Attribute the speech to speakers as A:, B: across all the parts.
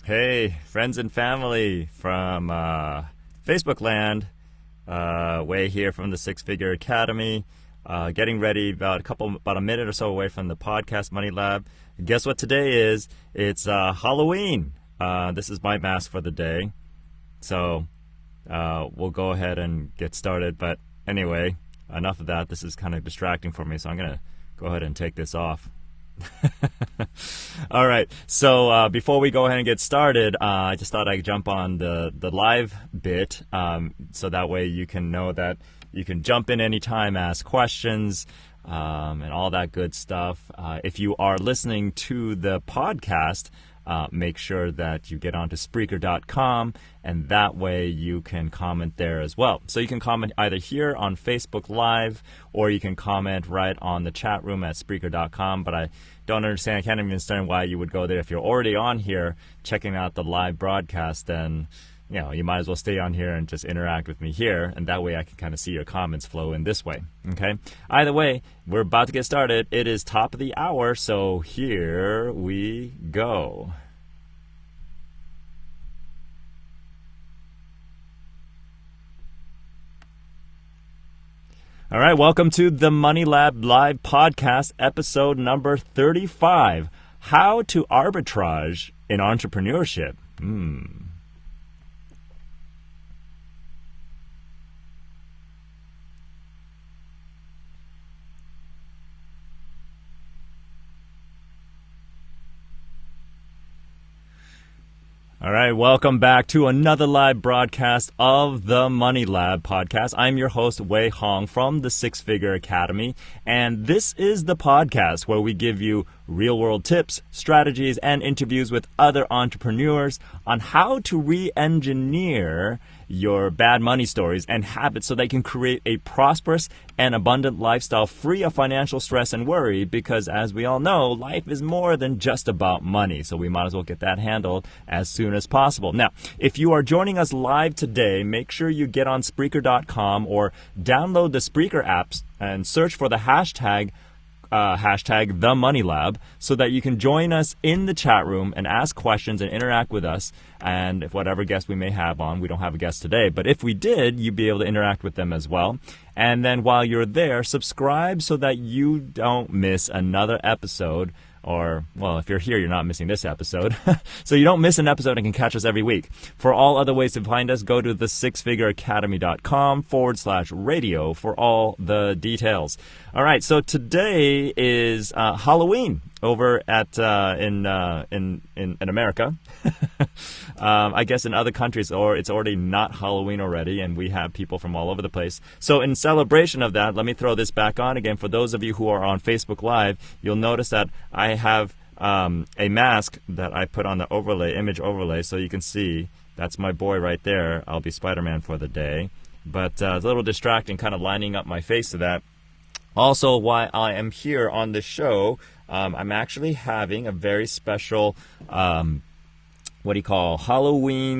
A: Hey, friends and family from Facebook land, Way here from the Six Figure Academy, getting ready about a minute or so away from the podcast Money Lab. Guess what today is? It's Halloween. This is my mask for the day, so we'll go ahead and get started. But anyway, enough of that. This is kind of distracting for me, so I'm gonna go ahead and take this off. All right, so before we go ahead and get started, I just thought I'd jump on the live bit, so that way you can know that you can jump in anytime, ask questions, and all that good stuff. If you are listening to the podcast, make sure that you get onto Spreaker.com, and that way you can comment there as well. So you can comment either here on Facebook Live, or you can comment right on the chat room at Spreaker.com, but I don't understand, I can't even understand why you would go there. If you're already on here checking out the live broadcast, then you might as well stay on here and just interact with me here, and that way I can kind of see your comments flow in this way, okay? Either way, we're about to get started. It is top of the hour, so here we go. All right, welcome to the Money Lab Live Podcast, episode number 35, How to Arbitrage in Entrepreneurship. All right, welcome back to another live broadcast of the Money Lab podcast. I'm your host, Wei Hong from the Six Figure Academy, and this is the podcast where we give you real-world tips, strategies, and interviews with other entrepreneurs on how to re-engineer your bad money stories and habits so they can create a prosperous and abundant lifestyle free of financial stress and worry, because as we all know, life is more than just about money, so we might as well get that handled as soon as possible. Now, if you are joining us live today, make sure you get on Spreaker.com or download the Spreaker apps and search for the hashtag the Money Lab, so that you can join us in the chat room and ask questions and interact with us. And if whatever guest we may have on, we don't have a guest today, but if we did, you'd be able to interact with them as well. And then while you're there, subscribe so that you don't miss another episode. Or, well, if you're here, you're not missing this episode. So you don't miss an episode and can catch us every week. For all other ways to find us, go to thesixfigureacademy.com/radio for all the details. All right, so today is Halloween over at in America. I guess in other countries, or it's already not Halloween already, and we have people from all over the place. So in celebration of that, let me throw this back on again. For those of you who are on Facebook Live, you'll notice that I have a mask that I put on the image overlay, so you can see that's my boy right there. I'll be Spider-Man for the day. But it's a little distracting, kind of lining up my face to that. Also, while I am here on the show, I'm actually having a very special Halloween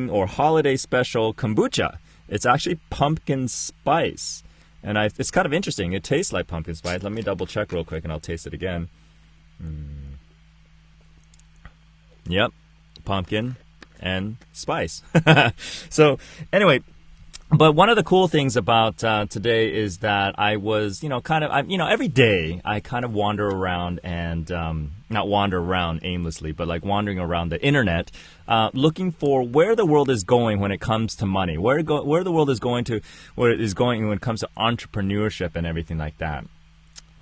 A: or holiday special kombucha. It's actually pumpkin spice, and it's kind of interesting. It tastes like pumpkin spice. Let me double check real quick and I'll taste it again. Yep, pumpkin and spice. So anyway, but one of the cool things about today is that I was, every day I kind of wander around and not wander around aimlessly, but like wandering around the internet, looking for where the world is going when it comes to money, where the world is going to, where it is going when it comes to entrepreneurship and everything like that.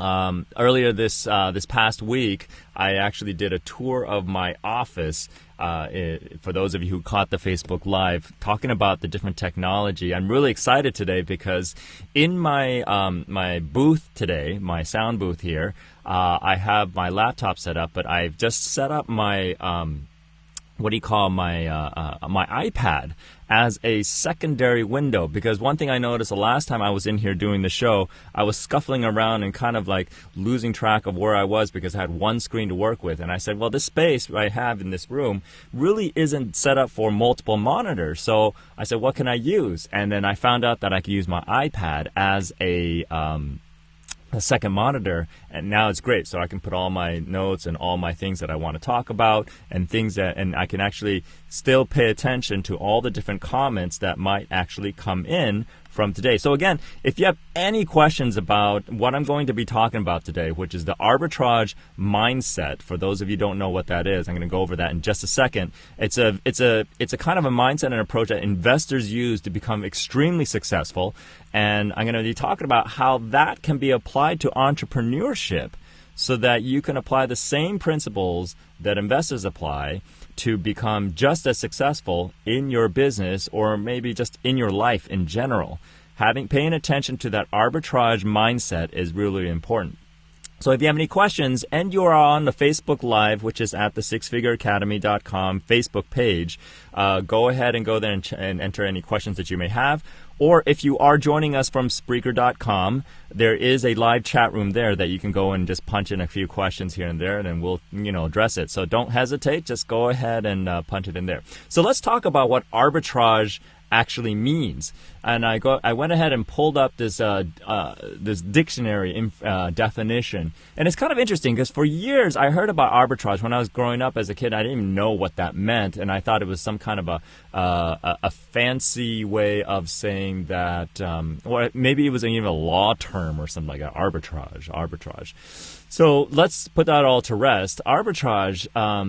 A: Earlier this past week, I actually did a tour of my office. For those of you who caught the Facebook Live, talking about the different technology. I'm really excited today because in my my booth today, my sound booth here, I have my laptop set up, but I've just set up my my iPad as a secondary window, because one thing I noticed the last time I was in here doing the show, I was scuffling around and kind of like losing track of where I was because I had one screen to work with. And I said, well, this space I have in this room really isn't set up for multiple monitors. So I said, what can I use? And then I found out that I could use my iPad as a a second monitor, and now it's great. So I can put all my notes and all my things that I want to talk about and things that, and I can actually still pay attention to all the different comments that might actually come in from today. So again, if you have any questions about what I'm going to be talking about today, which is the arbitrage mindset, for those of you who don't know what that is, I'm going to go over that in just a second. It's a kind of a mindset and approach that investors use to become extremely successful, and I'm going to be talking about how that can be applied to entrepreneurship so that you can apply the same principles that investors apply to become just as successful in your business, or maybe just in your life in general. Paying attention to that arbitrage mindset is really important. So if you have any questions and you are on the Facebook Live, which is at the sixfigureacademy.com Facebook page, go ahead and go there and enter any questions that you may have. Or if you are joining us from Spreaker.com, there is a live chat room there that you can go and just punch in a few questions here and there, and then we'll address it. So don't hesitate. Just go ahead and punch it in there. So let's talk about what arbitrage actually means. And I went ahead and pulled up this dictionary definition, and it's kind of interesting because for years I heard about arbitrage. When I was growing up as a kid, I didn't even know what that meant, and I thought it was some kind of a fancy way of saying that, or maybe it was even a law term or something like that. Arbitrage. So let's put that all to rest. Arbitrage,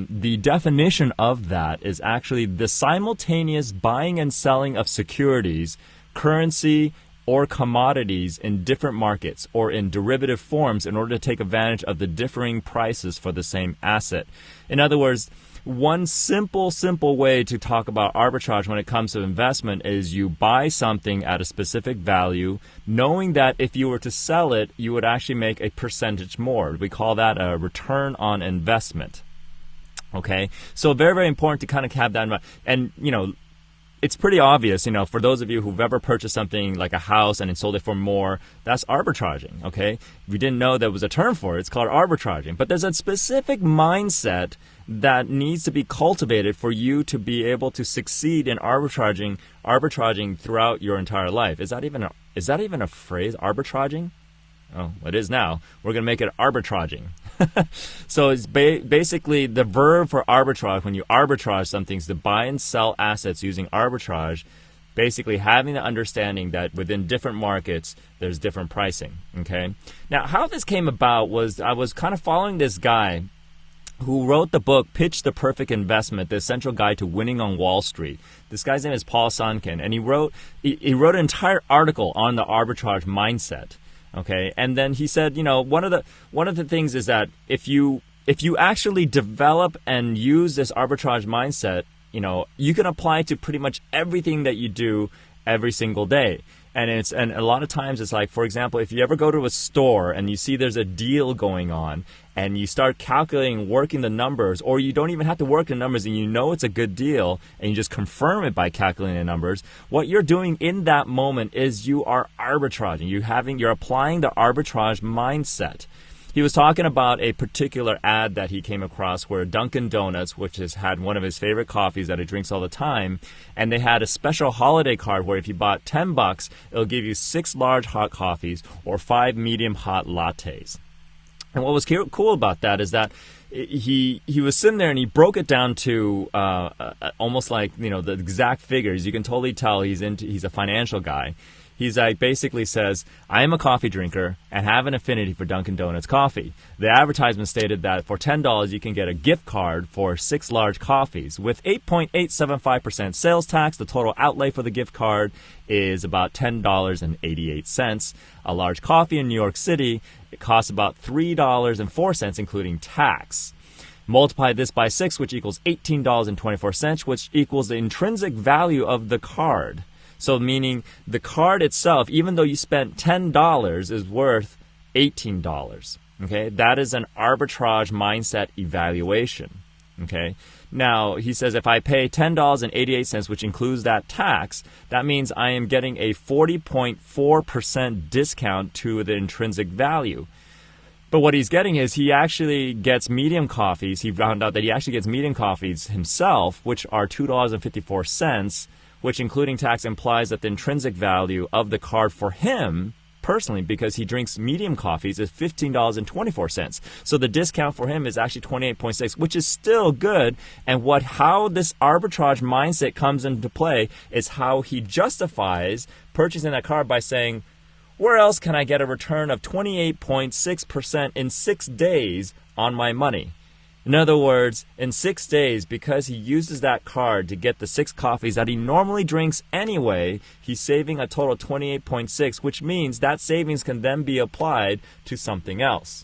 A: the definition of that is actually the simultaneous buying and selling of securities, currency, or commodities in different markets or in derivative forms in order to take advantage of the differing prices for the same asset. In other words, one simple way to talk about arbitrage when it comes to investment is you buy something at a specific value, knowing that if you were to sell it, you would actually make a percentage more. We call that a return on investment. Okay? So very, very important to kind of have that in mind. And, it's pretty obvious, for those of you who've ever purchased something like a house and then sold it for more, that's arbitraging, okay? If you didn't know there was a term for it, it's called arbitraging. But there's a specific mindset that needs to be cultivated for you to be able to succeed in arbitraging throughout your entire life. Is that even a phrase, arbitraging? Oh, it is now. We're going to make it arbitraging. So it's basically the verb for arbitrage. When you arbitrage something, is to buy and sell assets using arbitrage, basically having the understanding that within different markets, there's different pricing. Okay. Now, how this came about was I was kind of following this guy who wrote the book Pitch the Perfect Investment, the essential guide to winning on Wall Street. This guy's name is Paul Sonkin, and he wrote an entire article on the arbitrage mindset. Okay, and then he said, one of the things is that if you actually develop and use this arbitrage mindset, you can apply it to pretty much everything that you do every single day. And a lot of times it's like, for example, if you ever go to a store and you see there's a deal going on and you start calculating, working the numbers, or you don't even have to work the numbers and you know it's a good deal and you just confirm it by calculating the numbers, what you're doing in that moment is you are arbitraging. You're applying the arbitrage mindset. He was talking about a particular ad that he came across where Dunkin' Donuts, which has had one of his favorite coffees that he drinks all the time, and they had a special holiday card where if you bought $10, it'll give you 6 large hot coffees or 5 medium hot lattes. And what was cool about that is that he was sitting there and he broke it down to almost like the exact figures. You can totally tell he's a financial guy. He's basically says, I am a coffee drinker and have an affinity for Dunkin' Donuts coffee. The advertisement stated that for $10 you can get a gift card for 6 large coffees. With 8.875% sales tax, the total outlay for the gift card is about $10.88. A large coffee in New York City, it costs about $3.04, including tax. Multiply this by 6, which equals $18.24, which equals the intrinsic value of the card. So meaning the card itself, even though you spent $10, is worth $18. Okay, that is an arbitrage mindset evaluation. Okay, now he says if I pay $10.88, which includes that tax, that means I am getting a 40.4% discount to the intrinsic value. But what he's getting is he actually gets medium coffees. He found out that he actually gets medium coffees himself, which are $2.54. Which, including tax, implies that the intrinsic value of the card for him personally because he drinks medium coffees is $15.24. So the discount for him is actually 28.6, which is still good. And how this arbitrage mindset comes into play is how he justifies purchasing that car by saying, where else can I get a return of 28.6% in 6 days on my money? In other words, in 6 days, because he uses that card to get the 6 coffees that he normally drinks anyway, he's saving a total of 28.6, which means that savings can then be applied to something else.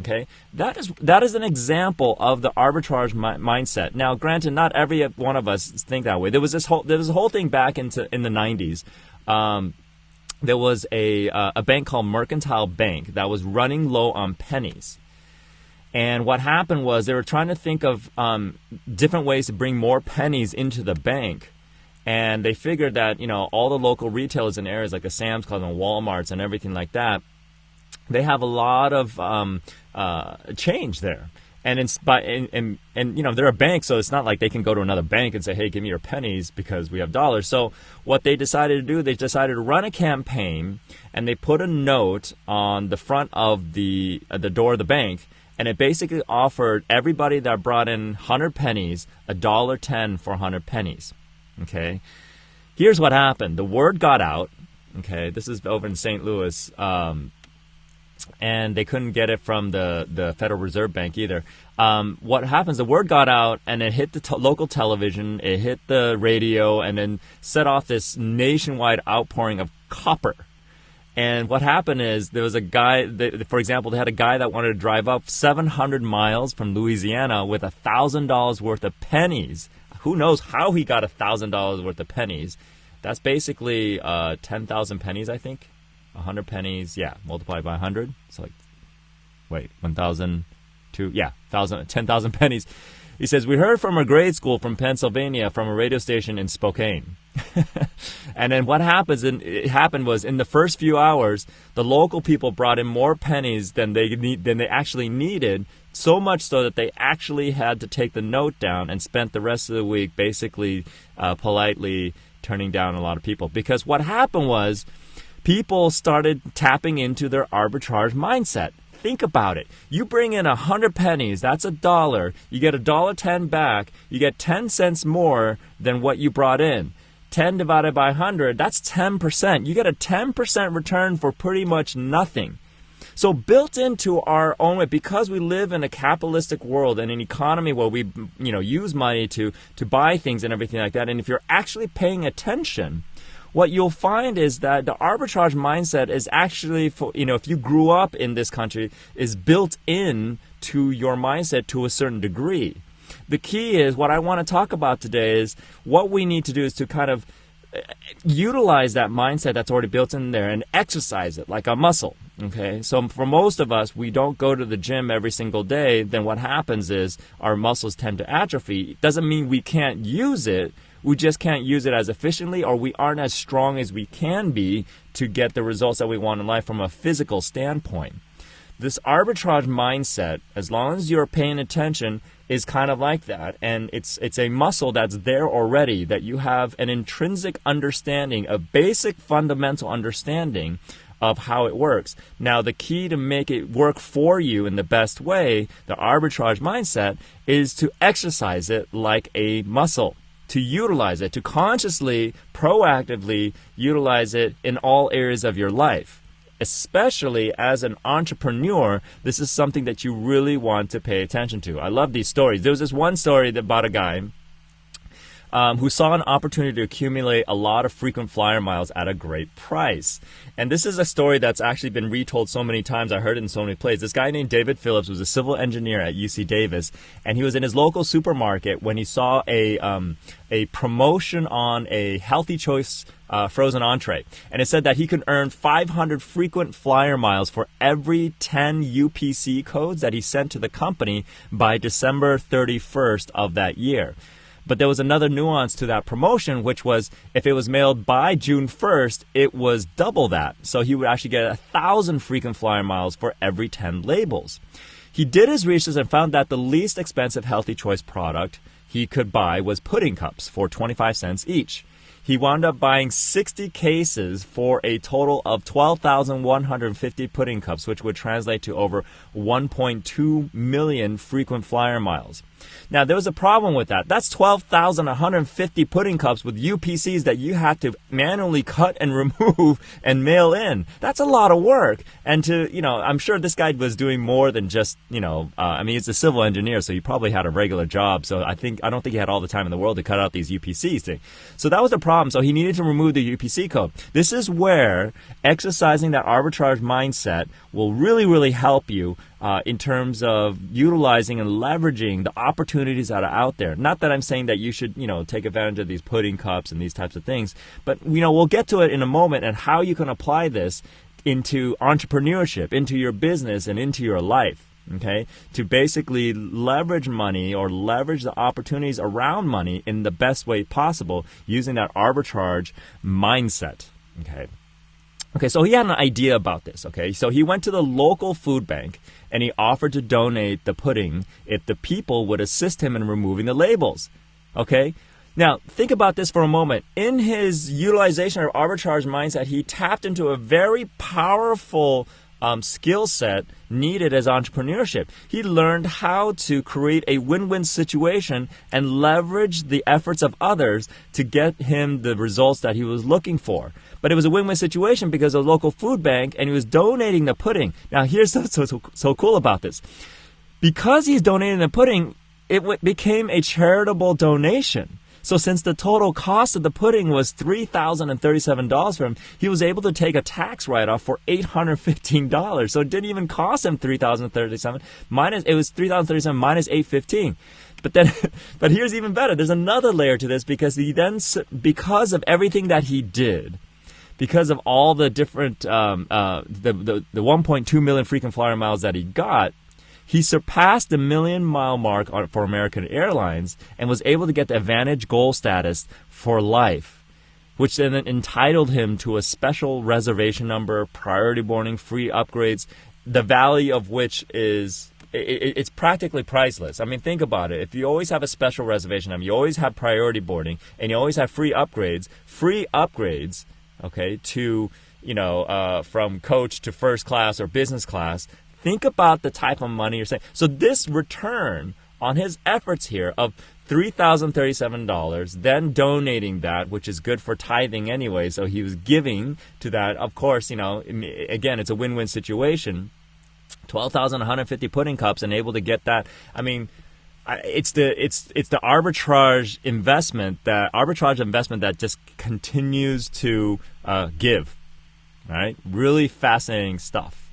A: Okay, that is an example of the arbitrage mindset. Now, granted, not every one of us think that way. There was a whole thing back in the 90s. There was a bank called Mercantile Bank that was running low on pennies. And what happened was they were trying to think of different ways to bring more pennies into the bank. And they figured that, all the local retailers in areas like the Sam's Club and Walmarts and everything like that, they have a lot of change there. And they're a bank, so it's not like they can go to another bank and say, hey, give me your pennies because we have dollars. So what they decided to do, they decided to run a campaign, and they put a note on the front of the door of the bank. And it basically offered everybody that brought in 100 pennies $1.10 for 100 pennies. Okay, here's what happened. The word got out. Okay, this is over in St. Louis, and they couldn't get it from the Federal Reserve Bank either. What happens? The word got out, and it hit the local television, it hit the radio, and then set off this nationwide outpouring of copper. And what happened is there was a guy, for example, they had a guy that wanted to drive up 700 miles from Louisiana with $1,000 worth of pennies. Who knows how he got $1,000 worth of pennies? That's basically 10,000 pennies, I think. 100 pennies, yeah, multiplied by 100. So 1,000, 10,000 pennies. He says, we heard from a grade school from Pennsylvania from a radio station in Spokane. And then what happened was in the first few hours, the local people brought in more pennies than they actually needed, so much so that they actually had to take the note down and spent the rest of the week basically politely turning down a lot of people. Because what happened was people started tapping into their arbitrage mindset. Think about it. You bring in 100 pennies, that's $1. You get $1.10 back. You get 10 cents more than what you brought in. 10 divided by 100, that's 10%. You get a 10% return for pretty much nothing. So built into our own way, because we live in a capitalistic world and an economy where we use money to buy things and everything like that, and if you're actually paying attention, what you'll find is that the arbitrage mindset is actually, if you grew up in this country, is built in to your mindset to a certain degree. The key is, what I want to talk about today is what we need to do is to kind of utilize that mindset that's already built in there and exercise it like a muscle. Okay, so for most of us, we don't go to the gym every single day. Then what happens is our muscles tend to atrophy. It doesn't mean we can't use it. We just can't use it as efficiently, or we aren't as strong as we can be to get the results that we want in life from a physical standpoint. This arbitrage mindset, as long as you're paying attention, is kind of like that. And it's a muscle that's there already, that you have an intrinsic understanding, a basic fundamental understanding of how it works. Now, the key to make it work for you in the best way, the arbitrage mindset, is to exercise it like a muscle, to utilize it, to consciously, proactively utilize it in all areas of your life. Especially as an entrepreneur, this is something that you really want to pay attention to. I love these stories. There was this one story about a guy who saw an opportunity to accumulate a lot of frequent flyer miles at a great price. And this is a story that's actually been retold so many times. I heard it in so many places. This guy named David Phillips was a civil engineer at UC Davis, and he was in his local supermarket when he saw a promotion on a Healthy Choice frozen entree. And it said that he could earn 500 frequent flyer miles for every 10 UPC codes that he sent to the company by December 31st of that year. But there was another nuance to that promotion, which was if it was mailed by June 1st, it was double that. So he would actually get 1,000 frequent flyer miles for every 10 labels. He did his research and found that the least expensive Healthy Choice product he could buy was pudding cups for 25 cents each. He wound up buying 60 cases for a total of 12,150 pudding cups, which would translate to over 1.2 million frequent flyer miles. Now, there was a problem with that. That's 12,150 pudding cups with UPCs that you had to manually cut and remove and mail in. That's a lot of work. And I'm sure this guy was doing more than just, he's a civil engineer, so he probably had a regular job. So I don't think he had all the time in the world to cut out these UPCs thing. So that was the problem. So he needed to remove the UPC code. This is where exercising that arbitrage mindset will really, really help you in terms of utilizing and leveraging the opportunities that are out there. Not that I'm saying that you should, take advantage of these pudding cups and these types of things, but, we'll get to it in a moment and how you can apply this into entrepreneurship, into your business, and into your life. Okay, to basically leverage money or leverage the opportunities around money in the best way possible using that arbitrage mindset. Okay, so he had an idea about this, okay? So he went to the local food bank and he offered to donate the pudding if the people would assist him in removing the labels, okay? Now, think about this for a moment. In his utilization of arbitrage mindset, he tapped into a very powerful skill set needed as entrepreneurship. He learned how to create a win-win situation and leverage the efforts of others to get him the results that he was looking for. But it was a win-win situation because of a local food bank, and he was donating the pudding. Now, here's so cool about this. Because he's donating the pudding, it became a charitable donation. So since the total cost of the pudding was $3,037 for him, he was able to take a tax write-off for $815. So it didn't even cost him $3,037. It was $3,037 minus $815. But here's even better. There's another layer to this because of everything that he did, because of all the different the 1.2 million frequent flyer miles that he got, he surpassed the 1 million mile mark for American Airlines and was able to get the AAdvantage Gold status for life, which then entitled him to a special reservation number, priority boarding, free upgrades, the value of which is it's practically priceless. I mean, think about it. If you always have a special reservation number, you always have priority boarding, and you always have free upgrades, okay, to from coach to first class or business class. Think about the type of money you're saying. So this return on his efforts here of $3,037, then donating that, which is good for tithing anyway. So he was giving to that. Of course, again, it's a win-win situation. 12,150 pudding cups and able to get that. I mean, it's the arbitrage investment that just continues to give. All right, really fascinating stuff.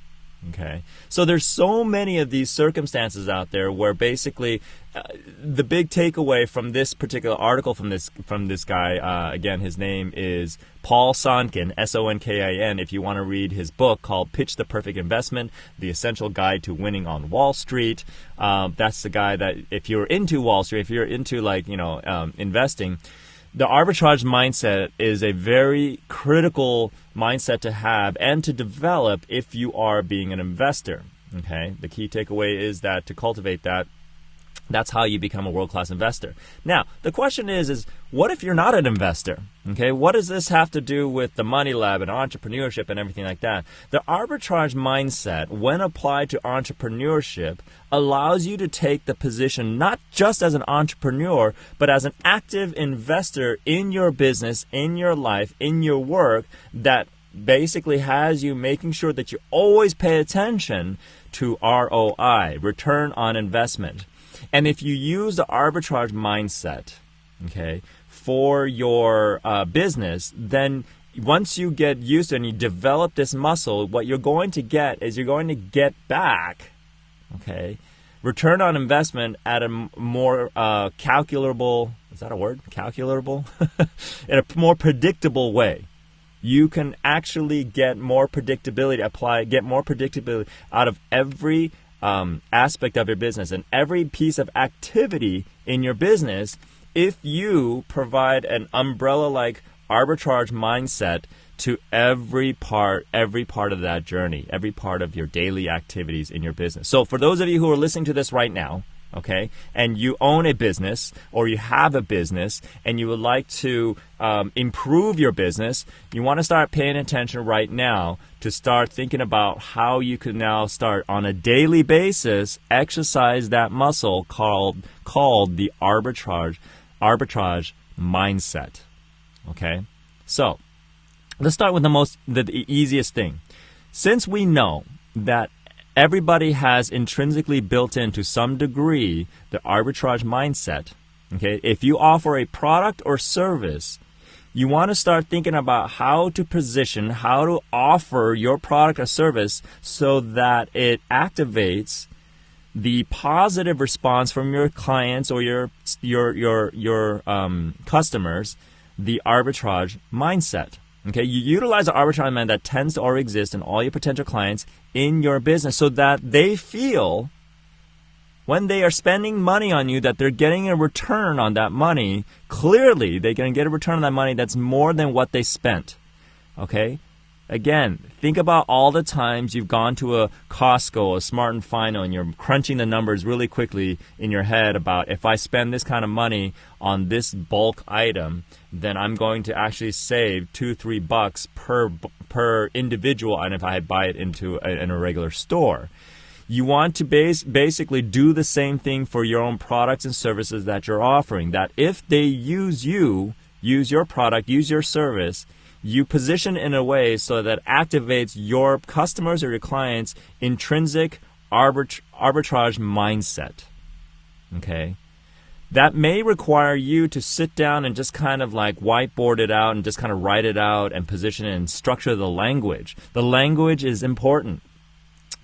A: Okay, so there's so many of these circumstances out there where basically the big takeaway from this particular article from this guy, again, his name is Paul Sonkin, Sonkin. If you want to read his book called Pitch the Perfect Investment, The Essential Guide to Winning on Wall Street, that's the guy that if you're into Wall Street, if you're into investing, the arbitrage mindset is a very critical mindset to have and to develop if you are being an investor. Okay, the key takeaway is that to cultivate that, that's how you become a world-class investor. Now, the question is what if you're not an investor? Okay, what does this have to do with the Money Lab and entrepreneurship and everything like that? The arbitrage mindset, when applied to entrepreneurship, allows you to take the position not just as an entrepreneur, but as an active investor in your business, in your life, in your work, that basically has you making sure that you always pay attention to ROI, return on investment. And if you use the arbitrage mindset, okay, for your business, then once you get used to it and you develop this muscle, what you're going to get is you're going to get back, okay, return on investment at a more calculable, is that a word? Calculable? In a more predictable way. You can actually get more predictability, get more predictability out of every aspect of your business and every piece of activity in your business if you provide an umbrella-like arbitrage mindset to every part of that journey, every part of your daily activities in your business. So for those of you who are listening to this right now, okay, and you own a business or you have a business and you would like to improve your business, you want to start paying attention right now to start thinking about how you can now start on a daily basis exercise that muscle called the arbitrage mindset. Okay, so let's start with the easiest thing. Since we know that everybody has intrinsically built in to some degree the arbitrage mindset, okay, if you offer a product or service, you want to start thinking about how to position, how to offer your product or service so that it activates the positive response from your clients or your customers, the arbitrage mindset. Okay, you utilize the arbitrage mindset that tends to already exist in all your potential clients in your business so that they feel when they are spending money on you that they're getting a return on that money. Clearly, they're going to get a return on that money that's more than what they spent. Okay? Again, think about all the times you've gone to a Costco, a Smart & Final, and you're crunching the numbers really quickly in your head about if I spend this kind of money on this bulk item, then I'm going to actually save $2-3 per individual item if I buy it in a regular store. You want to basically do the same thing for your own products and services that you're offering. That if they use your product, use your service, you position in a way so that activates your customers or your clients' intrinsic arbitrage mindset. Okay? That may require you to sit down and just kind of like whiteboard it out and just kind of write it out and position it and structure the language. The language is important.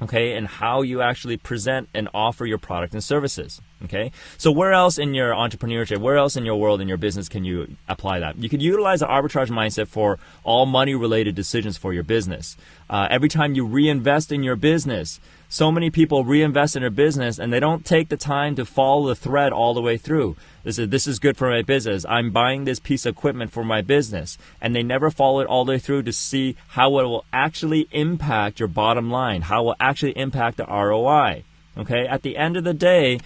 A: Okay, and how you actually present and offer your product and services. Okay, so where else in your entrepreneurship, where else in your world, in your business can you apply that? You could utilize the arbitrage mindset for all money-related decisions for your business. Every time you reinvest in your business, so many people reinvest in their business and they don't take the time to follow the thread all the way through. This is good for my business. I'm buying this piece of equipment for my business. And they never follow it all the way through to see how it will actually impact your bottom line, how it will actually impact the ROI. Okay? At the end of the day,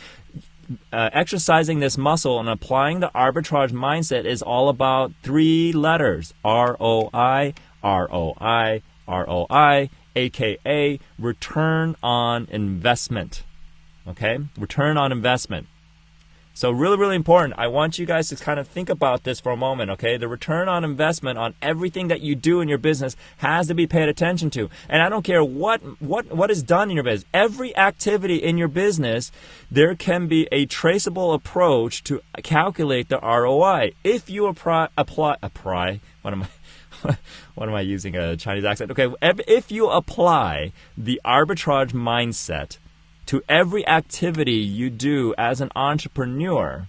A: exercising this muscle and applying the arbitrage mindset is all about 3 letters. ROI, ROI, ROI, aka return on investment. Okay? Return on investment. So really, really important. I want you guys to kind of think about this for a moment, okay? The return on investment on everything that you do in your business has to be paid attention to. And I don't care what is done in your business. Every activity in your business, there can be a traceable approach to calculate the ROI. If you apply, what am I using a Chinese accent? Okay, if you apply the arbitrage mindset to every activity you do as an entrepreneur,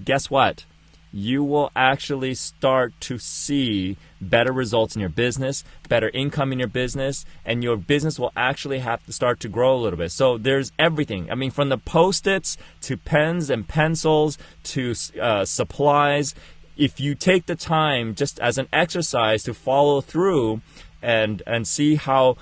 A: guess what? You will actually start to see better results in your business, better income in your business, and your business will actually have to start to grow a little bit. So there's everything. I mean, from the Post-its to pens and pencils to supplies. If you take the time just as an exercise to follow through and see how,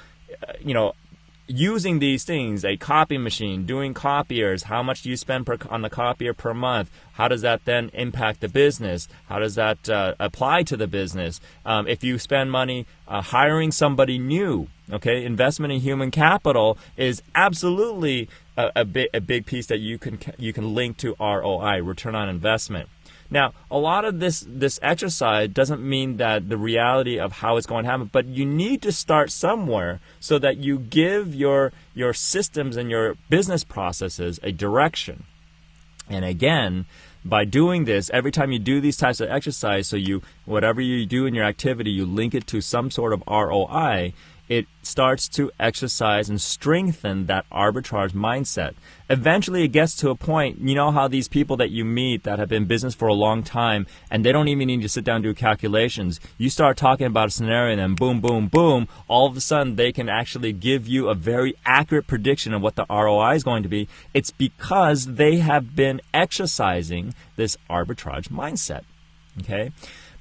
A: using these things, a copy machine, doing copiers, how much do you spend on the copier per month? How does that then impact the business? How does that apply to the business? If you spend money hiring somebody new, okay, investment in human capital is absolutely a big piece that you can link to ROI, return on investment. Now, a lot of this exercise doesn't mean that the reality of how it's going to happen, but you need to start somewhere so that you give your systems and your business processes a direction. And again, by doing this, every time you do these types of exercise, so whatever you do in your activity, you link it to some sort of ROI, it starts to exercise and strengthen that arbitrage mindset. Eventually, it gets to a point, you know how these people that you meet that have been in business for a long time, and they don't even need to sit down and do calculations. You start talking about a scenario, and then boom, boom, boom, all of a sudden, they can actually give you a very accurate prediction of what the ROI is going to be. It's because they have been exercising this arbitrage mindset. Okay?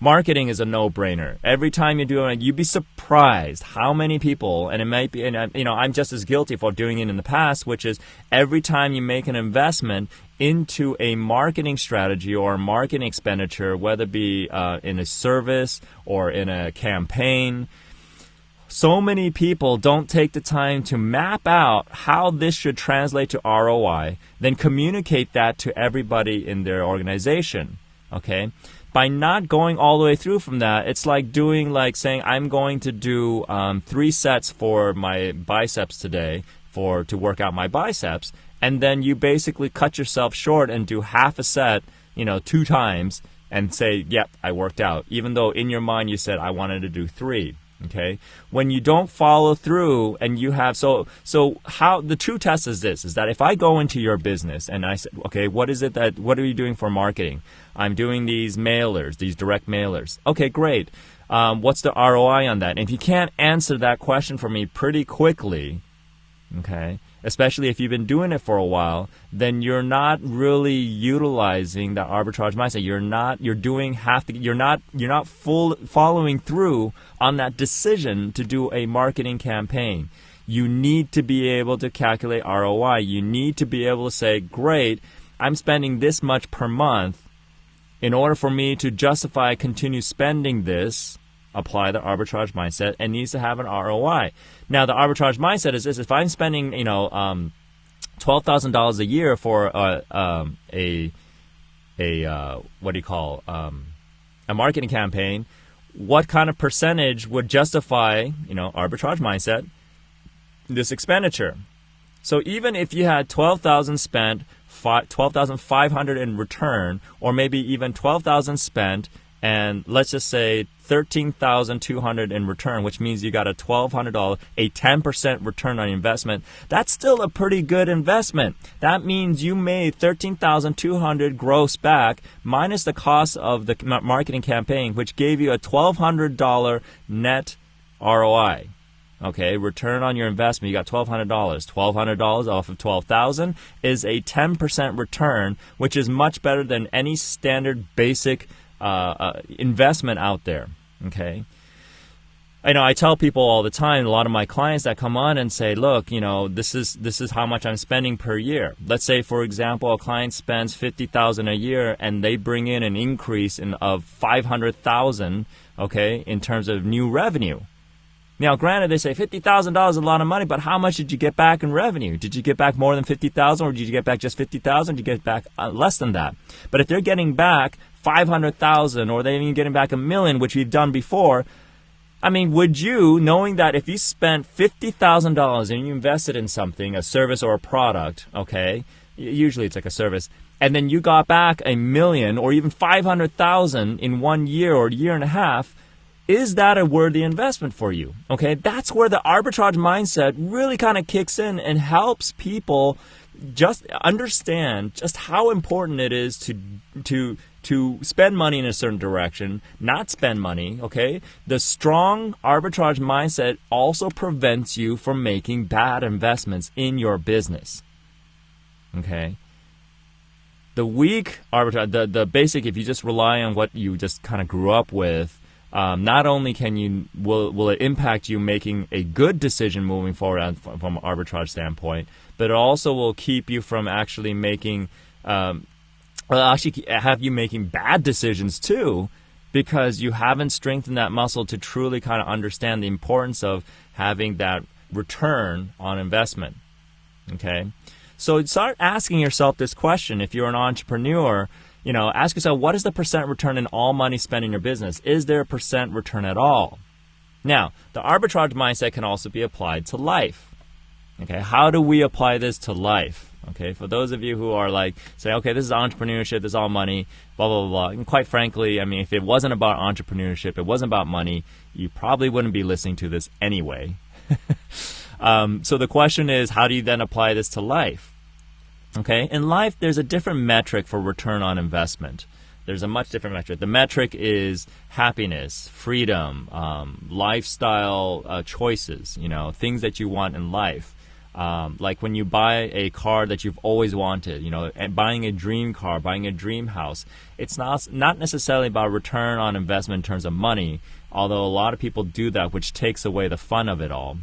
A: marketing is a no-brainer. Every time you do it, you'd be surprised how many people, and it might be, and I'm just as guilty for doing it in the past, which is every time you make an investment into a marketing strategy or a marketing expenditure, whether it be in a service or in a campaign, so many people don't take the time to map out how this should translate to ROI, then communicate that to everybody in their organization, okay? By not going all the way through from that, it's like saying, I'm going to do 3 sets for my biceps today to work out my biceps, and then you basically cut yourself short and do half a set, 2 times, and say, yep, I worked out, even though in your mind you said, I wanted to do 3. Okay, when you don't follow through and you have so how the true test is this, is that if I go into your business and I say, okay, what are you doing for marketing? I'm doing these mailers, these direct mailers. Okay, great. What's the ROI on that? And if you can't answer that question for me pretty quickly, okay, especially if you've been doing it for a while, then you're not really utilizing the arbitrage mindset. You're not following through on that decision to do a marketing campaign. You need to be able to calculate ROI. You need to be able to say, great, I'm spending this much per month. In order for me to justify continue spending this, apply the arbitrage mindset, and needs to have an ROI. Now, the arbitrage mindset is this: if I'm spending, $12,000 a year for a marketing campaign, what kind of percentage would justify, arbitrage mindset, this expenditure? So even if you had $12,000 spent, $12,500 in return, or maybe even $12,000 spent, and let's just say $13,200 in return, which means you got a $1,200, a 10% return on investment. That's still a pretty good investment. That means you made $13,200 gross back minus the cost of the marketing campaign, which gave you a $1,200 net ROI. Okay, return on your investment, you got $1,200. $1,200 off of $12,000 is a 10% return, which is much better than any standard basic investment out there. Okay, I tell people all the time, a lot of my clients that come on and say, look, this is how much I'm spending per year. Let's say, for example, a client spends $50,000 a year and they bring in an increase of $500,000, okay, in terms of new revenue. Now, granted, they say $50,000 is a lot of money, but how much did you get back in revenue? Did you get back more than $50,000, or did you get back just $50,000? Did you get back less than that? But if they're getting back $500,000, or they're even getting back $1 million, which we've done before, I mean, would you, knowing that if you spent $50,000 and you invested in something, a service or a product, okay, usually it's like a service, and then you got back $1 million or even $500,000 in 1 year or a year and a half, is that a worthy investment for you? Okay, that's where the arbitrage mindset really kind of kicks in and helps people just understand just how important it is to spend money in a certain direction, not spend money, okay? The strong arbitrage mindset also prevents you from making bad investments in your business, okay? The weak arbitrage, the basic, if you just rely on what you just kind of grew up with, not only will it impact you making a good decision moving forward from an arbitrage standpoint, but it also will keep you from actually making, have you making bad decisions too, because you haven't strengthened that muscle to truly kind of understand the importance of having that return on investment. Okay, so start asking yourself this question. If you're an entrepreneur, ask yourself, what is the percent return in all money spent in your business? Is there a percent return at all? Now, the arbitrage mindset can also be applied to life. Okay, how do we apply this to life? Okay, for those of you who are say, okay, this is entrepreneurship, this is all money, blah, blah, blah. And quite frankly, I mean, if it wasn't about entrepreneurship, it wasn't about money, you probably wouldn't be listening to this anyway. So the question is, how do you then apply this to life? Okay, in life, there's a different metric for return on investment. There's a much different metric. The metric is happiness, freedom, lifestyle choices, things that you want in life. Like when you buy a car that you've always wanted, and buying a dream car, buying a dream house, it's not necessarily about return on investment in terms of money, although a lot of people do that, which takes away the fun of it all.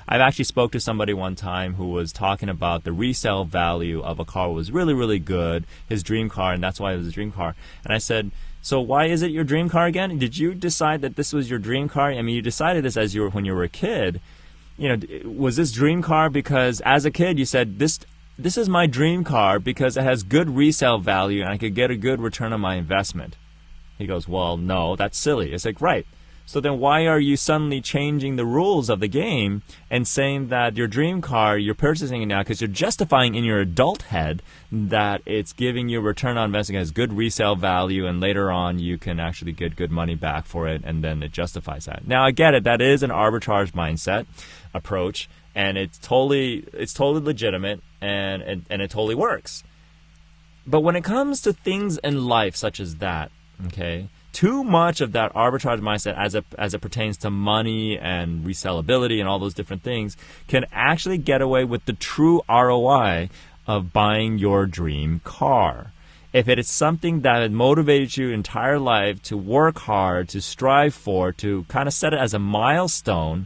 A: I've actually spoke to somebody one time who was talking about the resale value of a car was really, really good, his dream car, and that's why it was a dream car. And I said, so why is it your dream car again? Did you decide that this was your dream car? I mean, you decided this when you were a kid. Was this dream car because as a kid you said, this is my dream car because it has good resale value and I could get a good return on my investment? He goes, well, no, that's silly. It's like, right. So then why are you suddenly changing the rules of the game and saying that your dream car, you're purchasing it now because you're justifying in your adult head that it's giving you a return on investment, has good resale value, and later on you can actually get good money back for it, and then it justifies that. Now, I get it. That is an arbitrage mindset approach, and it's totally legitimate, and it totally works. But when it comes to things in life such as that, okay, too much of that arbitrage mindset as it pertains to money and resellability and all those different things can actually get away with the true ROI of buying your dream car. If it is something that motivates you your entire life to work hard, to strive for, to kind of set it as a milestone,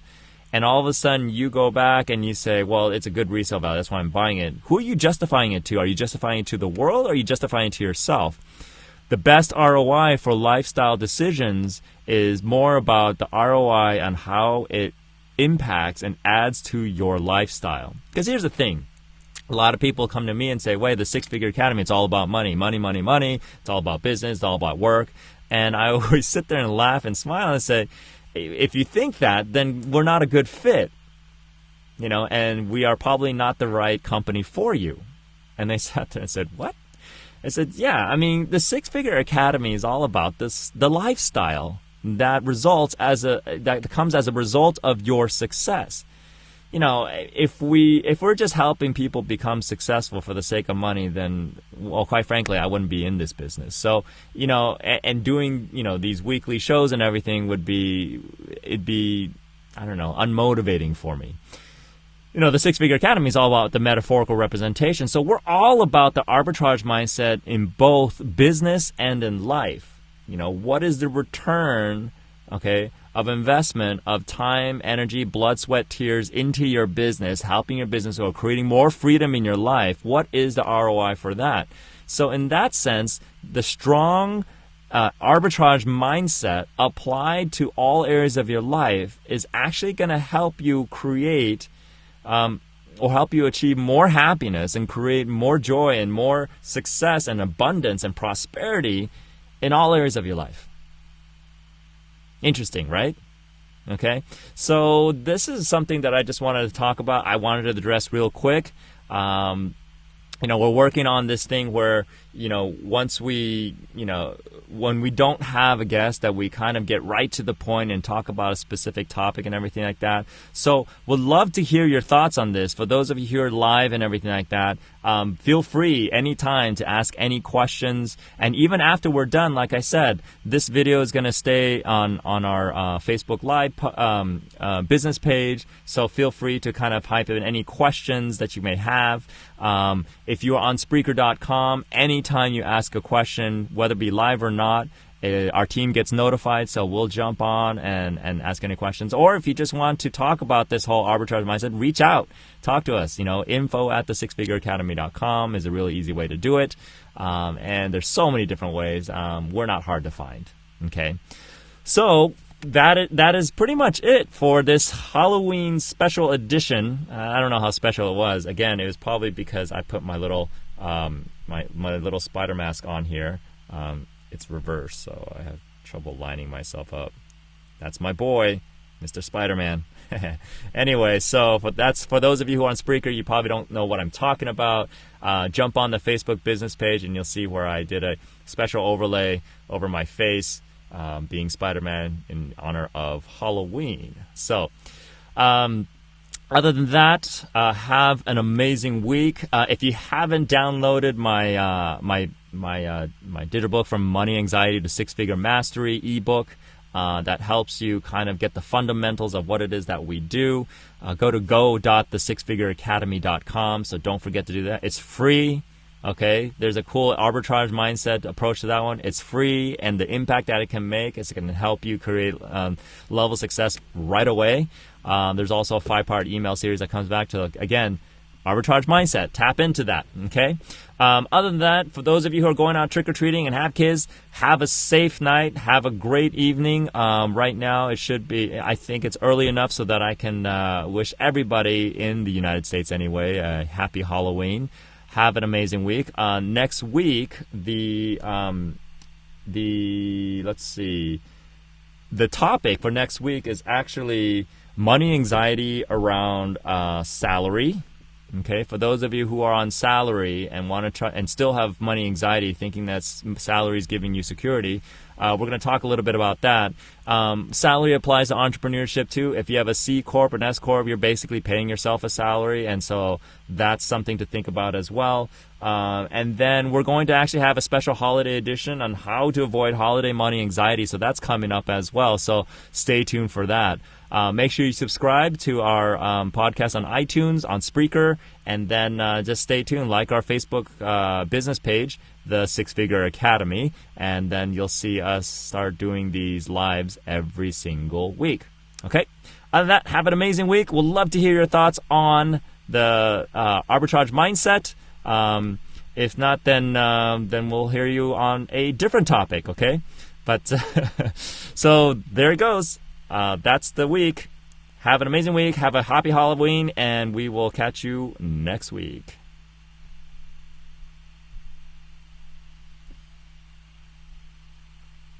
A: and all of a sudden you go back and you say, well, it's a good resale value, that's why I'm buying it. Who are you justifying it to? Are you justifying it to the world, or are you justifying it to yourself? The best ROI for lifestyle decisions is more about the ROI on how it impacts and adds to your lifestyle. Because here's the thing. A lot of people come to me and say, wait, the Six Figure Academy, it's all about money, money, money, money. It's all about business. It's all about work. And I always sit there and laugh and smile and say, if you think that, then we're not a good fit. And we are probably not the right company for you. And they sat there and said, what? I said, yeah, I mean, the Six Figure Academy is all about the lifestyle that comes as a result of your success. If we're just helping people become successful for the sake of money, then, well, quite frankly, I wouldn't be in this business. So, and doing, these weekly shows and everything it'd be, I don't know, unmotivating for me. The Six Figure Academy is all about the metaphorical representation. So we're all about the arbitrage mindset in both business and in life. What is the return, of investment of time, energy, blood, sweat, tears into your business, helping your business or creating more freedom in your life? What is the ROI for that? So in that sense, the strong arbitrage mindset applied to all areas of your life is actually going to help you create or help you achieve more happiness and create more joy and more success and abundance and prosperity in all areas of your life. Interesting, right? Okay, so this is something that I just wanted to talk about. I wanted to address real quick. We're working on this thing where, once we, when we don't have a guest, that we kind of get right to the point and talk about a specific topic and everything like that. So would love to hear your thoughts on this. For those of you who are live and everything like that, feel free anytime to ask any questions. And even after we're done, like I said, this video is going to stay on our Facebook Live business page. So feel free to kind of type in any questions that you may have. If you're on Spreaker.com, anytime you ask a question, whether it be live or not, our team gets notified, so we'll jump on and ask any questions. Or if you just want to talk about this whole arbitrage mindset, reach out, talk to us. info@thesixfigureacademy.com is a really easy way to do it. And there's so many different ways. We're not hard to find. Okay, so that is pretty much it for this Halloween special edition. I don't know how special it was. Again, it was probably because I put my little my little spider mask on here. It's reversed, so I have trouble lining myself up. That's my boy, Mr. Spider-Man. Anyway, so that's for those of you who are on Spreaker, you probably don't know what I'm talking about. Jump on the Facebook business page and you'll see where I did a special overlay over my face, being Spider-Man in honor of Halloween. So, other than that, have an amazing week. If you haven't downloaded my digital book, From Money Anxiety to Six Figure Mastery ebook, that helps you kind of get the fundamentals of what it is that we do. Go to go.thesixfigureacademy.com. So don't forget to do that. It's free. Okay, there's a cool arbitrage mindset approach to that one. It's free, and the impact that it can make is going to help you create level of success right away. There's also a 5-part email series that comes back to, again, arbitrage mindset. Tap into that, okay? Other than that, for those of you who are going out trick-or-treating and have kids, have a safe night. Have a great evening. Right now, it should be, I think it's early enough so that I can wish everybody in the United States anyway a happy Halloween. Have an amazing week. Next week, the topic for next week is actually money anxiety around salary. Okay, for those of you who are on salary and want to try and still have money anxiety, thinking that salary is giving you security, we're going to talk a little bit about that. Salary applies to entrepreneurship too. If you have a C Corp or an S Corp, you're basically paying yourself a salary, and so that's something to think about as well. And then we're going to actually have a special holiday edition on how to avoid holiday money anxiety, so that's coming up as well. So stay tuned for that. Make sure you subscribe to our podcast on iTunes, on Spreaker, and then just stay tuned. Like our Facebook business page, The Six Figure Academy, and then you'll see us start doing these lives every single week. Okay? Other than that, have an amazing week. We'll love to hear your thoughts on the arbitrage mindset. If not, then we'll hear you on a different topic, okay? But so there it goes. That's the week. Have an amazing week. Have a happy Halloween, and we will catch you next week.